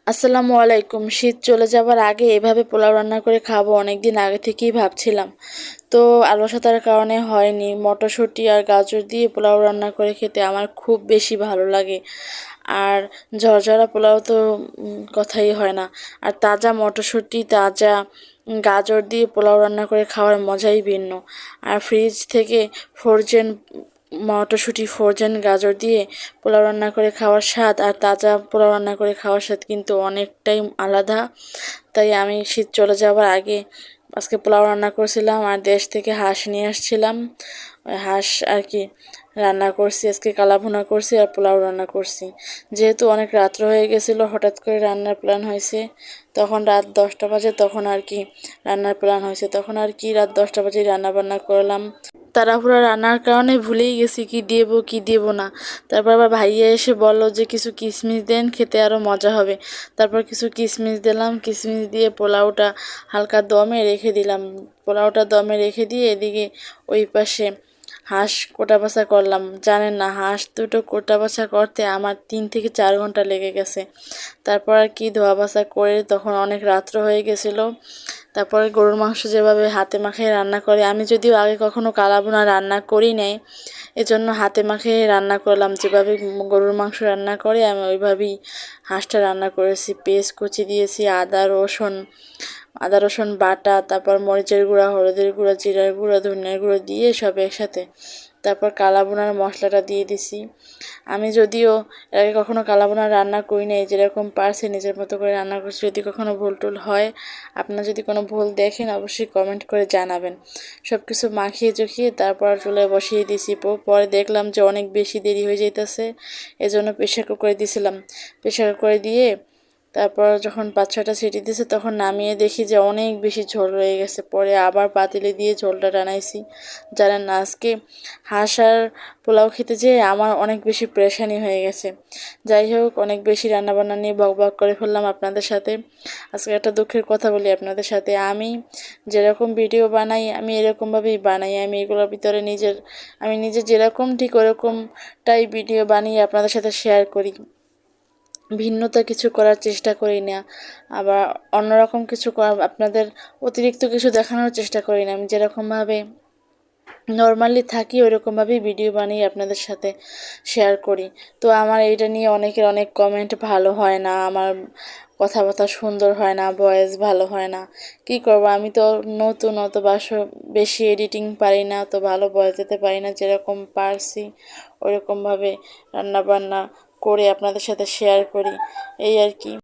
আসসালামু আলাইকুম। শীত চলে যাবার আগে এভাবে পোলাও রান্না করে খাবো অনেকদিন আগে থেকেই ভাবছিলাম। তো অলসতার কারণে হয়নি। মটরশুঁটি আর গাজর দিয়ে পোলাও রান্না করে খেতে আমার খুব বেশি ভালো লাগে। আর ঝরঝরা পোলাও তো কথাই হয় না। আর তাজা মটরশুঁটি, তাজা গাজর দিয়ে পোলাও রান্না করে খাওয়ার মজাই ভিন্ন। আর ফ্রিজ থেকে ফ্রোজেন মটরশুঁটি, ফ্রোজেন গাজর দিয়ে পোলাও রান্না করে খাওয়ার স্বাদ আর তাজা পোলাও রান্না করে খাওয়ার স্বাদ কিন্তু অনেকটাই আলাদা। তাই আমি শীত চলে যাওয়ার আগে আজকে পোলাও রান্না করছিলাম আর দেশ থেকে হাঁস নিয়ে আসছিলাম। ওই হাঁস আর কি রান্না করছি, আজকে কালা ভুনা করছি আর পোলাও রান্না করছি। যেহেতু অনেক রাত্র হয়ে গেছিলো, হঠাৎ করে রান্নার প্ল্যান হয়েছে। তখন রাত 10টা বাজে, তখন আর কি রান্নার প্ল্যান হয়েছে, তখন আর কি রাত 10টা বাজে রান্না বান্না করলাম। তাড়াহুড়া রান্নার কারণে ভুলেই গেছি কি দেব কি দেব না। তারপর আবার ভাইয়া এসে বলল যে কিছু কিশমিশ দেন, খেতে আরও মজা হবে। তারপর কিছু কিশমিশ দিলাম, কিশমিশ দিয়ে পোলাওটা হালকা দমে রেখে দিলাম। পোলাওটা দমে রেখে দিয়ে এদিকে ওই পাশে হাঁস কোটা বাছা করলাম। জানেন না, হাঁস দুটো কোটা বাছা করতে আমার 3 থেকে 4 ঘন্টা লেগে গেছে। তারপর আর কি ধোয়া বাছা করে তখন অনেক রাত্র হয়ে গেছিলো। তারপরে গরুর মাংস যেভাবে হাতে মাখিয়ে রান্না করে, আমি যদিও আগে কখনো কালাভুনা রান্না করি নাই, এজন্য হাতে মাখিয়ে রান্না করলাম। যেভাবে গরুর মাংস রান্না করে আমি ওইভাবেই হাঁসটা রান্না করেছি। পেঁয়াজ কুচি দিয়েছি, আদা রসুন বাটা, তারপর মরিচের গুঁড়া, হলুদের গুঁড়া, জিরার গুঁড়া, ধনিয়ার গুঁড়ো দিয়ে সব একসাথে। তারপর কালাভুনার মশলাটা দিয়ে দিছি। আমি যদিও এর আগে কখনো কালাভুনা রান্না করি নাই, যেরকম পারছি নিজের মতো করে রান্না করছি। যদি কখনো ভুল টুল হয়, আপনারা যদি কোনো ভুল দেখেন অবশ্যই কমেন্ট করে জানাবেন। সব কিছু মাখিয়ে চুখিয়ে তারপর চুলায় বসিয়ে দিছি। পরে দেখলাম যে অনেক বেশি দেরি হয়ে যাইতেছে, এজন্য প্রেশার কুকারে দিয়েছিলাম। প্রেশার কুকারে দিয়ে তারপর যখন 5-6টা সিটি দিয়েছে তখন নামিয়ে দেখি যে অনেক বেশি ঝোল রয়ে গেছে। পরে আবার পাতিলে দিয়ে ঝোলটা টানাইছি। জানেন না, আজকে হাঁস আর পোলাও খেতে যেয়ে আমার অনেক বেশি পেরেশানি হয়ে গেছে। যাই হোক, অনেক বেশি রান্নাবান্না নিয়ে বকবক করে ফেললাম আপনাদের সাথে। আজকে একটা দুঃখের কথা বলি আপনাদের সাথে। আমি যেরকম ভিডিও বানাই আমি এরকমভাবেই বানাই। আমি নিজে যেরকম ঠিক ওরকমটাই ভিডিও বানিয়ে আপনাদের সাথে শেয়ার করি। ভিন্নতা কিছু করার চেষ্টা করি না, আবার অন্যরকম কিছু আপনাদের অতিরিক্ত কিছু দেখানোর চেষ্টা করি না। আমি যেরকমভাবে নর্মালি থাকি ওইরকমভাবেই ভিডিও বানিয়ে আপনাদের সাথে শেয়ার করি। তো আমার এইটা নিয়ে অনেকের অনেক কমেন্ট, ভালো হয় না, আমার কথাবার্তা সুন্দর হয় না, ভয়েস ভালো হয় না। কি করব, আমি তো নতুন, অত বেশি এডিটিং পারি না, তো ভালো ভয়েস দিতে পারি না। যেরকম পারছি ওইরকমভাবে রান্নাবান্না করে আপনাদের সাথে শেয়ার করি, এই আর কি।